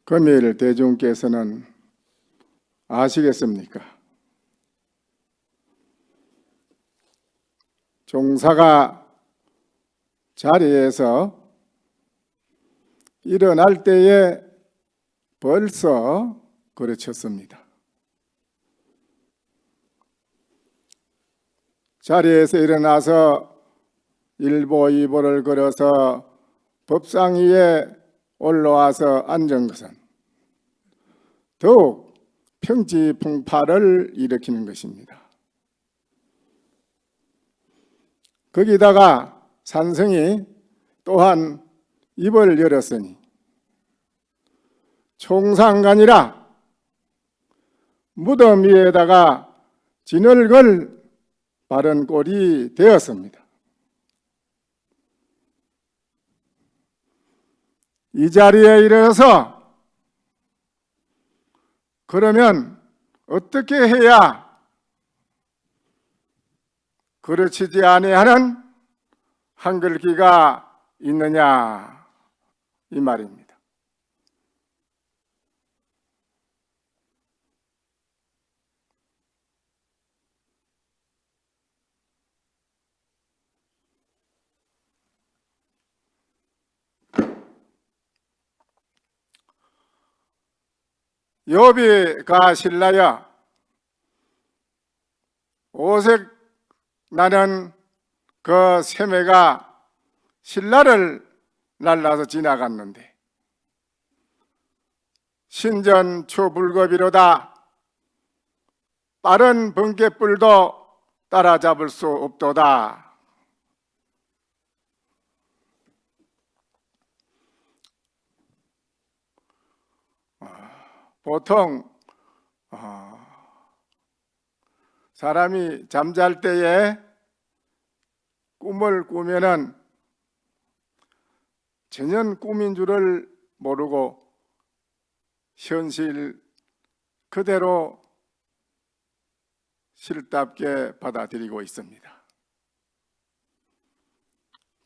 금일 대중께서는 아시겠습니까? 종사가 자리에서 일어날 때에 벌써 그르쳤습니다. 자리에서 일어나서 일보 이보를 걸어서 법상 위에 올라와서 앉은 것은 더욱 평지풍파를 일으키는 것입니다. 거기다가 산성이 또한 입을 열었으니 총상간이라 무덤 위에다가 진을 걸 바른 꼴이 되었습니다. 이 자리에 이르러서 그러면 어떻게 해야 그르치지 아니하는 한글기가 있느냐 이 말입니다. 욥이가 신라여 오색 나는 그 샘매가 신라를 날라서 지나갔는데 신전 초불거비로다 빠른 번갯불도 따라잡을 수 없도다. 보통 사람이 잠잘 때에 꿈을 꾸면은 전혀 꿈인 줄을 모르고 현실 그대로 실답게 받아들이고 있습니다.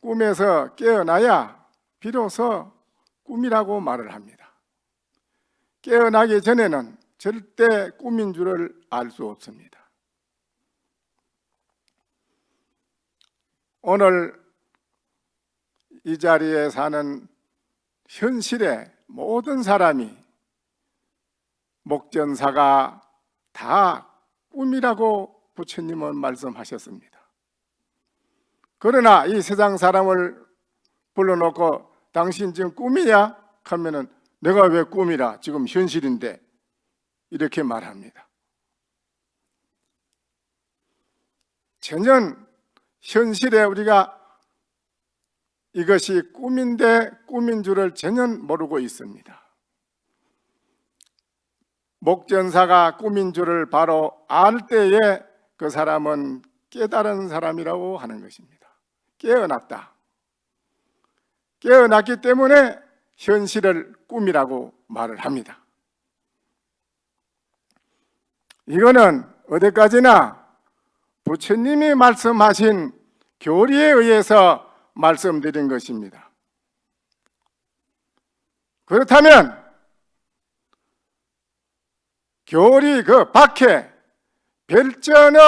꿈에서 깨어나야 비로소 꿈이라고 말을 합니다. 깨어나기 전에는 절대 꿈인 줄을 알 수 없습니다. 오늘 이 자리에 사는 현실의 모든 사람이 목전사가 다 꿈이라고 부처님은 말씀하셨습니다. 그러나 이 세상 사람을 불러놓고 당신 지금 꿈이냐? 하면은 내가 왜 꿈이라 지금 현실인데 이렇게 말합니다. 전혀 현실에 우리가 이것이 꿈인데 꿈인 줄을 전혀 모르고 있습니다. 목전사가 꿈인 줄을 바로 알 때에 그 사람은 깨달은 사람이라고 하는 것입니다. 깨어났다. 깨어났기 때문에 현실을 꿈이라고 말을 합니다. 이거는 어디까지나 부처님이 말씀하신 교리에 의해서 말씀드린 것입니다. 그렇다면 교리 그 밖에 별전의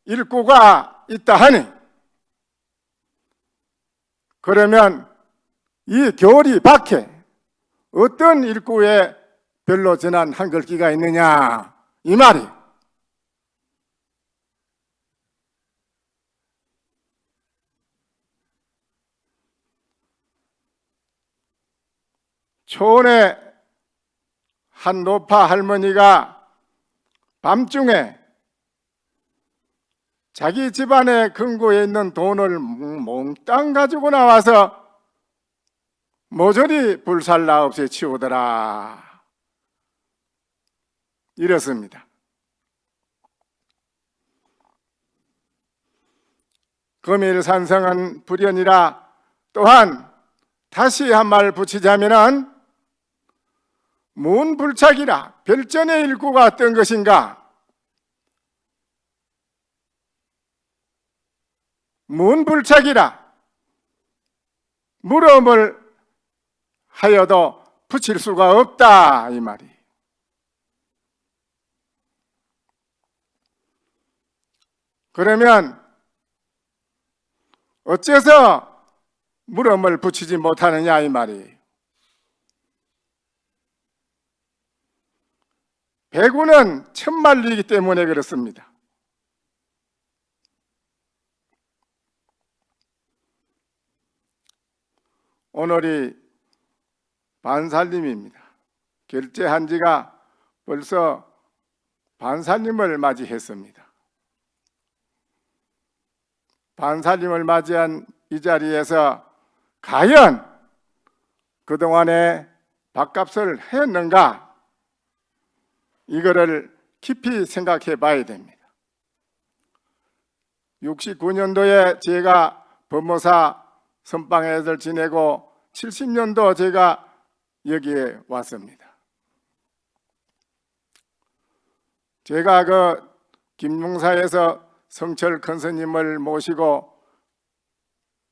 일구가 있다 하니 그러면 이 교리 밖에 어떤 일구에 별로 전한 한글기가 있느냐 이 말이 초원에 한 노파 할머니가 밤중에 자기 집안의 금고에 있는 돈을 몽땅 가지고 나와서 모조리 불살라 없이 치우더라 이렇습니다. 금일산성은 불연이라 또한 다시 한 말 붙이자면은 문불착이라 별전의 일구가 어떤 것인가? 문불착이라 물음을 하여도 붙일 수가 없다 이 말이. 그러면 어째서 물음을 붙이지 못하느냐 이 말이에요. 배구는 천만리이기 때문에 그렇습니다. 오늘이 반살림입니다. 결제한 지가 벌써 반살림을 맞이했습니다. 반살림을 맞이한 이 자리에서 과연 그동안에 밥값을 했는가? 이거를 깊이 생각해 봐야 됩니다. 69년도에 제가 법무사 선방에서 지내고 70년도 제가 여기에 왔습니다. 제가 그 김용사에서 성철 큰 스님을 모시고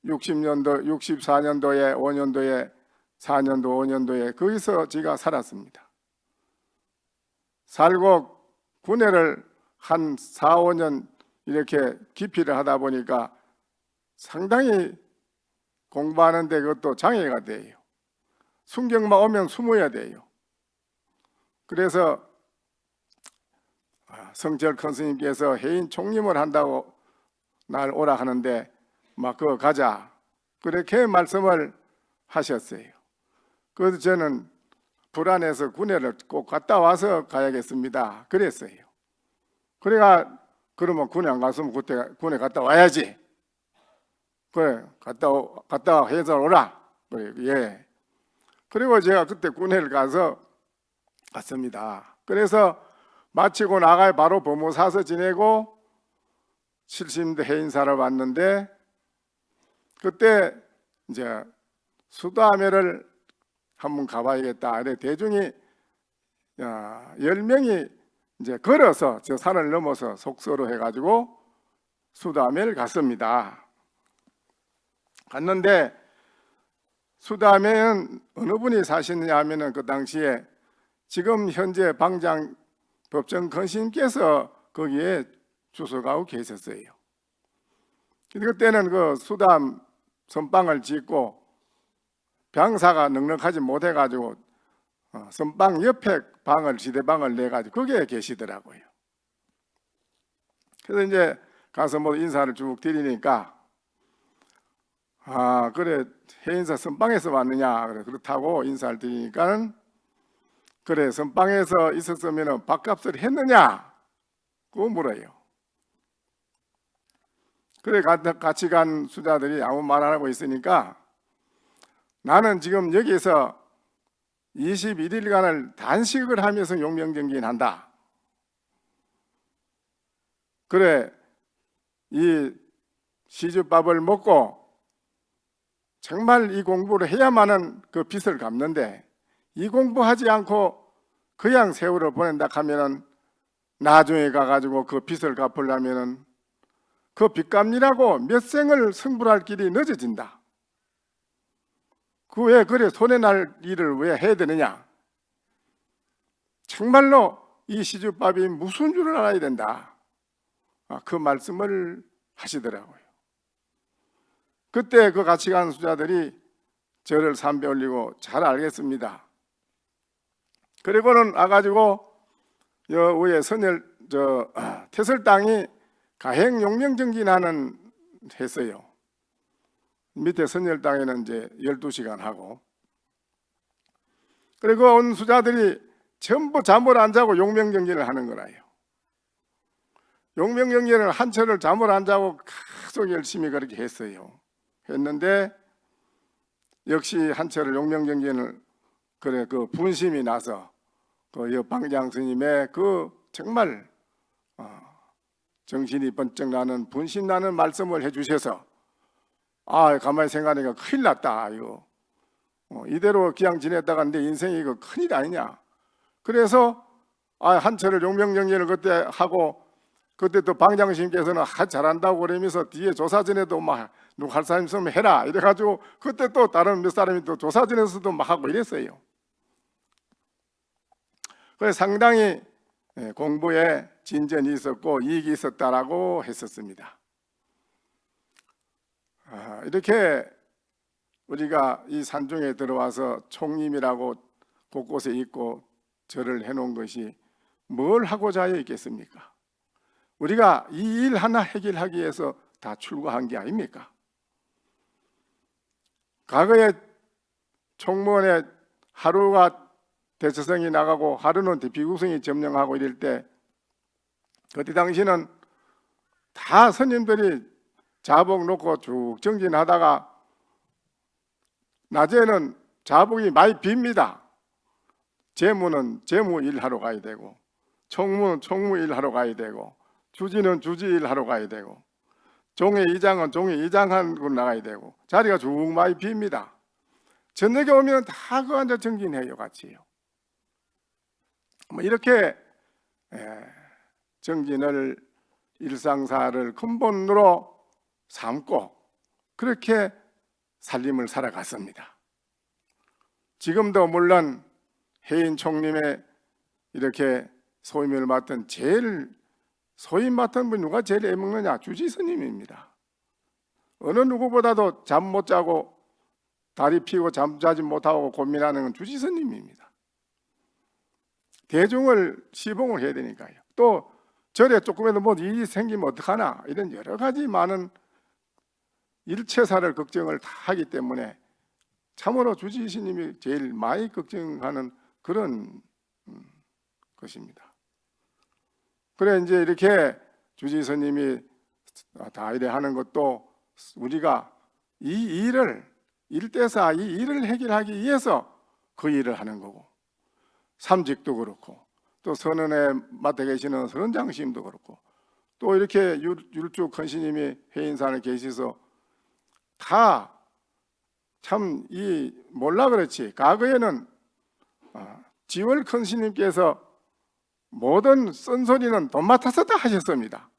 60년도, 64년도에, 5년도에, 4년도, 5년도에 거기서 제가 살았습니다. 살고 군회를 한 4, 5년 이렇게 기피를 하다 보니까 상당히 공부하는데 그것도 장애가 돼요. 순경만 오면 숨어야 돼요. 그래서 성철 큰 스님께서 해인 총림을 한다고 날 오라 하는데 막 그거 가자 그렇게 말씀을 하셨어요. 그래서 저는 불안해서 군회를 꼭 갔다 와서 가야겠습니다 그랬어요. 그래가 그러면 군에 안 갔으면 그때 군에 갔다 와야지. 그래 갔다 해서 오라. 그래 예. 그리고 제가 그때 군회를 가서 갔습니다. 그래서 마치고 나가 바로 법무사서 지내고 70대 해인사를 왔는데 그때 이제 수도하면을 한번 가봐야겠다. 대중이 10명이 이제 걸어서 저 산을 넘어서 속서로 해가지고 수도하면을 갔습니다. 갔는데 수도하면은 어느 분이 사시느냐 하면은 그 당시에 지금 현재 방장 법정 건신께서 거기에 주석하고 계셨어요. 그때는 그 수담 선방을 짓고 병사가 넉넉하지 못해가지고 선방 옆에 방을 지대방을 내가지고 거기에 계시더라고요. 그래서 이제 가서 뭐 인사를 쭉 드리니까 그래 해인사 선방에서 왔느냐 그래 그렇다고 인사를 드리니까는 그래 선방에서 있었으면 밥값을 했느냐 그거 물어요. 그래 같이 간 수자들이 아무 말 안 하고 있으니까 나는 지금 여기서 21일간을 단식을 하면서 용명정진한다. 그래 이 시주밥을 먹고 정말 이 공부를 해야만은 그 빚을 갚는데 이 공부하지 않고 그냥 세월을 보낸다 하면은 나중에 가가지고 그 빚을 갚으려면은 그 빚값이라고 몇 생을 승부할 길이 늦어진다. 그 왜 그래 손해날 일을 왜 해야 되느냐? 정말로 이 시주밥이 무슨 줄을 알아야 된다. 그 말씀을 하시더라고요. 그때 그 같이 간 수자들이 저를 삼배 올리고 잘 알겠습니다. 그리고는 와가지고 여 위에 태설당이 가행 용명정진하는 했어요. 밑에 선열당에는 이제 12시간 하고 그리고 온 수자들이 전부 잠을 안 자고 용명정진을 하는 거라요. 용명정진을 한철을 잠을 안 자고 계속 열심히 그렇게 했는데 역시 한철을 용명정진을 그래 그 분심이 나서 그 여방장 스님의 그 정말 정신이 번쩍 나는 분심 나는 말씀을 해주셔서 가만히 생각하니까 큰일 났다 이거 이대로 그냥 지냈다가 내 인생이 이거 큰일 아니냐. 그래서 한철을 용명정진을 그때 하고 그때 또 방장스님께서는 잘한다고 그러면서 뒤에 조사전에도 막 누구 할 사람 있으면 해라 이래가지고 그때 또 다른 몇 사람이 또 조사전에서도 막 하고 이랬어요. 그래서 상당히 공부에 진전이 있었고 이익이 있었다라고 했었습니다. 이렇게 우리가 이 산중에 들어와서 총림이라고 곳곳에 있고 절을 해놓은 것이 뭘 하고자 하여 있겠습니까? 우리가 이 일 하나 해결하기 위해서 다 출가한 게 아닙니까? 과거에 총무원에 하루가 대처성이 나가고 하루는 비구성이 점령하고 이럴 때 그때 당시는 다 스님들이 자복 놓고 쭉 정진하다가 낮에는 자복이 많이 빕니다. 재무는 재무 일하러 가야 되고 총무는 총무 일하러 가야 되고 주지는 주지 일하러 가야 되고 종회 이장은 종회 이장하고 나가야 되고 자리가 쭉 많이 빕니다. 저녁에 오면 다 그 앉아 정진해요, 같이요. 뭐 이렇게 정진을 일상사를 근본으로 삼고 그렇게 살림을 살아갔습니다. 지금도 물론 해인 총림의 이렇게 소임을 맡은 제일 소임 맡은 분 누가 제일 애먹느냐? 주지 스님입니다. 어느 누구보다도 잠 못 자고 다리 피고 잠자지 못하고 고민하는 건 주지 스님입니다. 대중을 시봉을 해야 되니까요. 또 절에 조금이라도 뭐 일이 생기면 어떡하나 이런 여러 가지 많은 일체사를 걱정을 다 하기 때문에 참으로 주지 스님이 제일 많이 걱정하는 그런 것입니다. 그래 이제 이렇게 주지 스님이 다 이래 하는 것도 우리가 이 일을 일대사 이 일을 해결하기 위해서 그 일을 하는 거고 삼직도 그렇고 또 선언에 맡아 계시는 선원장심도 그렇고 또 이렇게 율주 큰 스님이 해인산에 계셔서 다 참 이 몰라 그렇지 과거에는 지월 큰 스님께서 모든 쓴소리는 돈 맡아서 다 하셨습니다.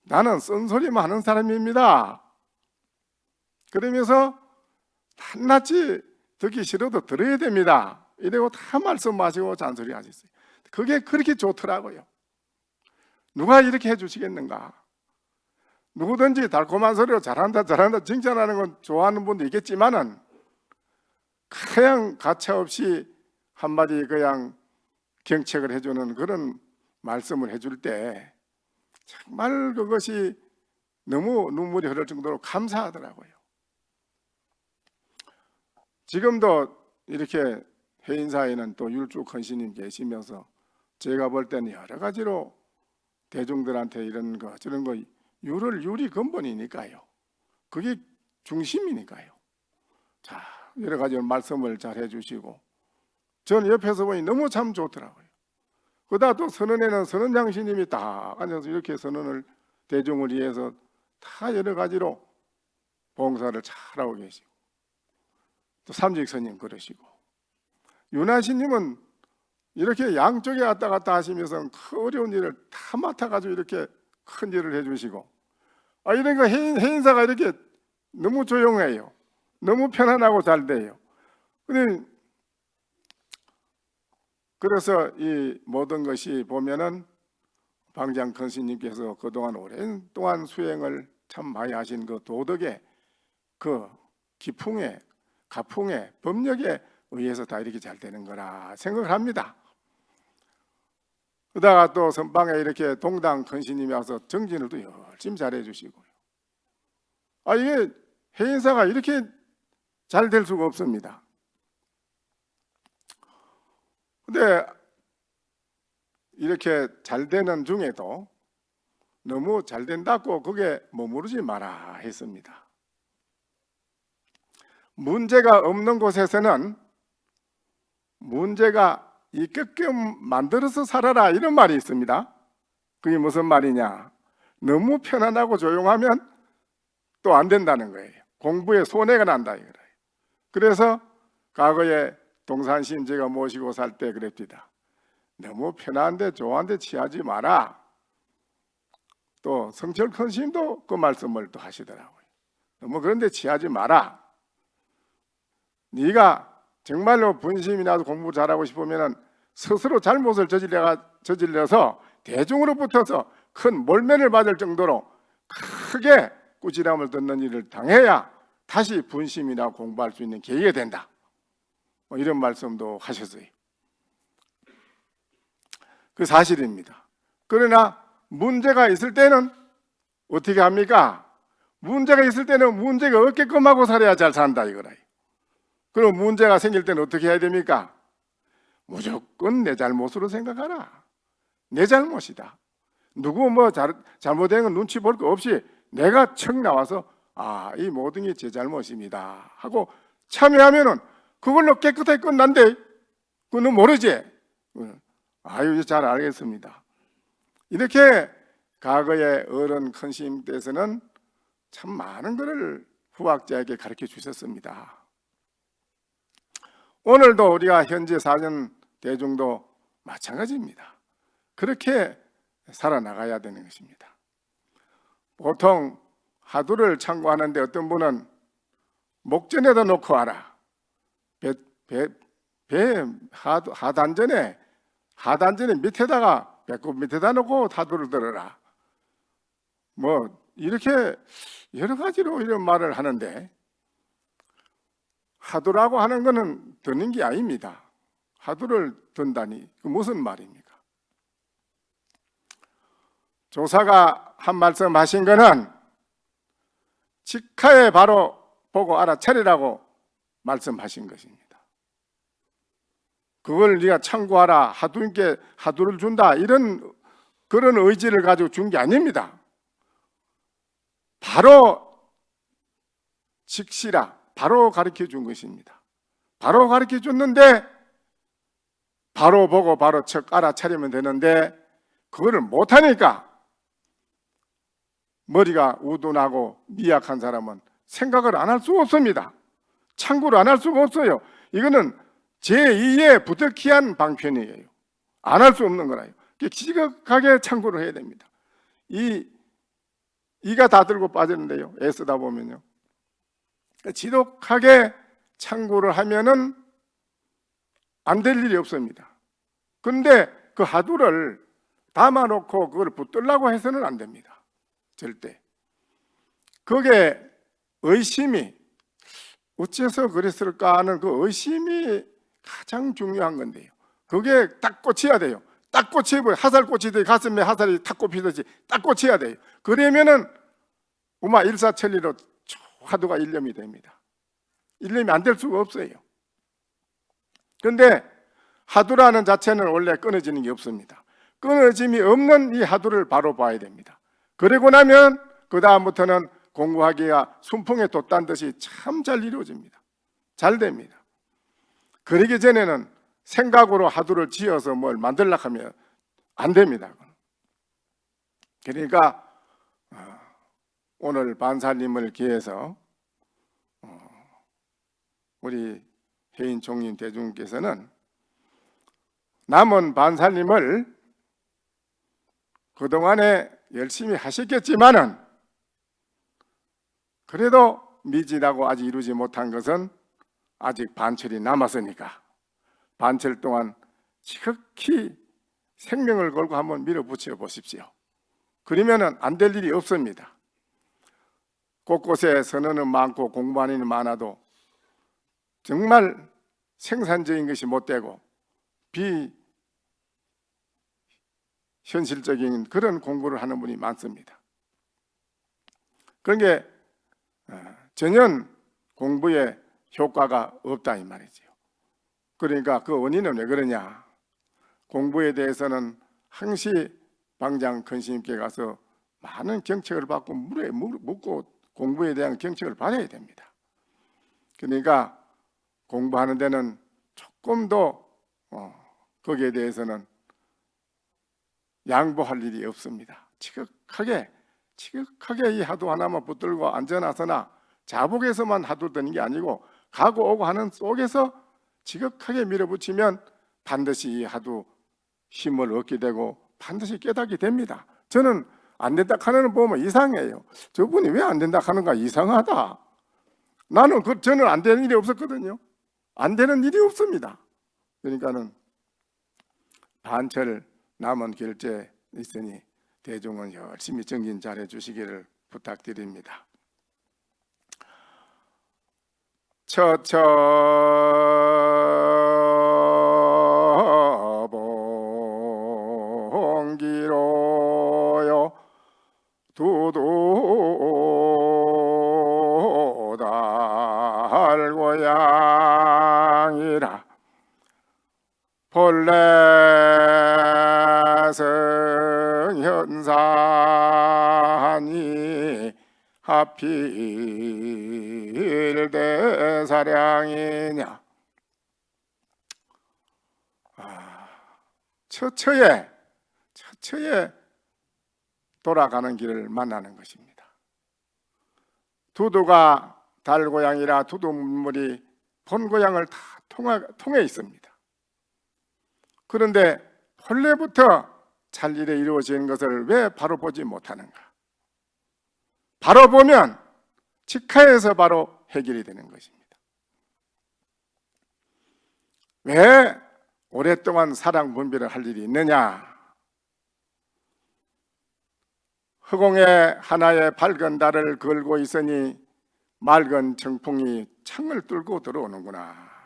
나는 쓴소리만 하는 사람입니다. 그러면서 한낱이 듣기 싫어도 들어야 됩니다. 이러고 다 말씀하시고 잔소리 하셨어요. 그게 그렇게 좋더라고요. 누가 이렇게 해주시겠는가? 누구든지 달콤한 소리로 잘한다 잘한다 칭찬하는 건 좋아하는 분도 있겠지만은 그냥 가차없이 한마디 그냥 경책을 해주는 그런 말씀을 해줄 때 정말 그것이 너무 눈물이 흐를 정도로 감사하더라고요. 지금도 이렇게 해인사에는 또 율주 큰 스님 계시면서 제가 볼 때는 여러 가지로 대중들한테 이런 거 저런 거 율이 근본이니까요. 그게 중심이니까요. 자, 여러 가지 말씀을 잘 해주시고 저는 옆에서 보니 너무 참 좋더라고요. 그러다 또 선언에는 선언장 스님이 딱 앉아서 이렇게 선언을 대중을 위해서 다 여러 가지로 봉사를 잘하고 계시고 또 삼직 스님 그러시고 윤한 스님은 이렇게 양쪽에 왔다 갔다 하시면서 그 어려운 일을 다 맡아가지고 이렇게 큰 일을 해주시고 이런 거 해인사가 이렇게 너무 조용해요. 너무 편안하고 잘 돼요. 그래서 이 모든 것이 보면은 방장 큰 스님께서 그동안 오랜 동안 수행을 참 많이 하신 그 도덕의 그 기풍에 가풍에 법력에 의해서 다 이렇게 잘 되는 거라 생각을 합니다. 그러다가 또 선방에 이렇게 동당 큰 스님이 와서 정진을 또 열심히 잘해 주시고요. 이게 해인사가 이렇게 잘 될 수가 없습니다. 근데 이렇게 잘 되는 중에도 너무 잘 된다고 그게 머무르지 마라 했습니다. 문제가 없는 곳에서는 문제가 있게끔 만들어서 살아라 이런 말이 있습니다. 그게 무슨 말이냐? 너무 편안하고 조용하면 또 안 된다는 거예요. 공부에 손해가 난다 이거예요. 그래서 과거에 동산신 제가 모시고 살 때 그랬습니다. 너무 편한데 좋아한데 취하지 마라. 또 성철 큰 스님도 그 말씀을 또 하시더라고요. 너무 그런데 취하지 마라. 네가 정말로 분심이 나서 공부 잘하고 싶으면 스스로 잘못을 저질러서 대중으로부터서 큰 몰면을 받을 정도로 크게 꾸지람을 듣는 일을 당해야 다시 분심이나 공부할 수 있는 계기가 된다. 이런 말씀도 하셨어요. 그 사실입니다. 그러나 문제가 있을 때는 어떻게 합니까? 문제가 있을 때는 문제가 없게끔 하고 살아야 잘 산다 이거라. 그럼 문제가 생길 때는 어떻게 해야 됩니까? 무조건 내 잘못으로 생각하라. 내 잘못이다. 누구 잘못된 건 눈치 볼 거 없이 내가 척 나와서 이 모든 게 제 잘못입니다 하고 참여하면은 그걸로 깨끗하게 끝난대. 그거는 모르지? 아유, 잘 알겠습니다. 이렇게 과거의 어른 큰 스님 때에서는 참 많은 것을 후학자에게 가르쳐 주셨습니다. 오늘도 우리가 현재 사는 대중도 마찬가지입니다. 그렇게 살아나가야 되는 것입니다. 보통 하두를 참고하는데 어떤 분은 목전에다 놓고 하라. 하단전에 밑에다가 배꼽 밑에다 놓고 하두를 들어라. 이렇게 여러 가지로 이런 말을 하는데 하두라고 하는 것은 드는 게 아닙니다. 하두를 든다니 그 무슨 말입니까? 조사가 한 말씀 하신 거는 직하에 바로 보고 알아차리라고 말씀하신 것입니다. 그걸 네가 참고하라, 하두님께 하두를 준다 이런 그런 의지를 가지고 준 게 아닙니다. 바로 직시라, 바로 가르쳐 준 것입니다. 바로 가르쳐 줬는데 바로 보고 바로 척 알아차리면 되는데 그거를 못하니까 머리가 우둔하고 미약한 사람은 생각을 안 할 수 없습니다. 참고를 안 할 수가 없어요. 이거는 제2의 부득이한 방편이에요. 안 할 수 없는 거라요. 지극하게 참고를 해야 됩니다. 이가 다 들고 빠지는데요. 애쓰다 보면요. 지독하게 참고를 하면은 안 될 일이 없습니다. 그런데 그 하두를 담아놓고 그걸 붙들라고 해서는 안 됩니다. 절대. 그게 의심이 어째서 그랬을까 하는 그 의심이 가장 중요한 건데요. 그게 딱 꽂혀야 돼요. 딱 꽂히고 화살 꽂히듯이 가슴에 화살이 탁 꽂히듯이 딱 꽂혀야 돼요. 그러면은 일사천리로 화두가 일념이 됩니다. 일념이 안 될 수가 없어요. 그런데 하두라는 자체는 원래 끊어지는 게 없습니다. 끊어짐이 없는 이 하두를 바로 봐야 됩니다. 그리고 나면 그 다음부터는 공부하기가 순풍에 돛단 듯이 참 잘 이루어집니다. 잘 됩니다. 그러기 전에는 생각으로 하두를 지어서 뭘 만들려고 하면 안 됩니다. 그러니까 오늘 반살림을 기해서 우리 해인 총림 대중께서는 남은 반살림을 그동안에 열심히 하셨겠지만은 그래도 미진하고 아직 이루지 못한 것은 아직 반철이 남았으니까 반철 동안 지극히 생명을 걸고 한번 밀어붙여 보십시오. 그러면은 안 될 일이 없습니다. 곳곳에 선언은 많고 공부하는 일은 많아도 정말 생산적인 것이 못 되고 비현실적인 그런 공부를 하는 분이 많습니다. 그런 게 전혀 공부에 효과가 없다 이 말이죠. 그러니까 그 원인은 왜 그러냐? 공부에 대해서는 항시 방장 큰스님께 가서 많은 경책을 받고 물에 묻고 공부에 대한 경책을 받아야 됩니다. 그러니까 공부하는 데는 조금 더 거기에 대해서는 양보할 일이 없습니다. 지극하게 이 하두 하나만 붙들고 앉아나서나 자복에서만 하두 드는 게 아니고 가고 오고 하는 속에서 지극하게 밀어붙이면 반드시 이 하두 힘을 얻게 되고 반드시 깨닫게 됩니다. 저는 안 된다 하는 걸 보면 이상해요. 저분이 왜 안 된다 하는가 이상하다. 저는 안 되는 일이 없었거든요. 안 되는 일이 없습니다. 그러니까는 반철 남은 결제 있으니 대중은 열심히 정진 잘해 주시기를 부탁드립니다. 처처봉기로요 두두 달고양이라 본래 성현산이 하필 대사량이냐. 처처에 돌아가는 길을 만나는 것입니다. 두두가 달고양이라 두두물이 본고향을 다 통해 있습니다. 그런데 본래부터 찰일에 이루어진 것을 왜 바로 보지 못하는가? 바로 보면 직하에서 바로 해결이 되는 것입니다. 왜 오랫동안 사랑 분별을 할 일이 있느냐? 허공에 하나의 밝은 달을 걸고 있으니 맑은 청풍이 창을 뚫고 들어오는구나.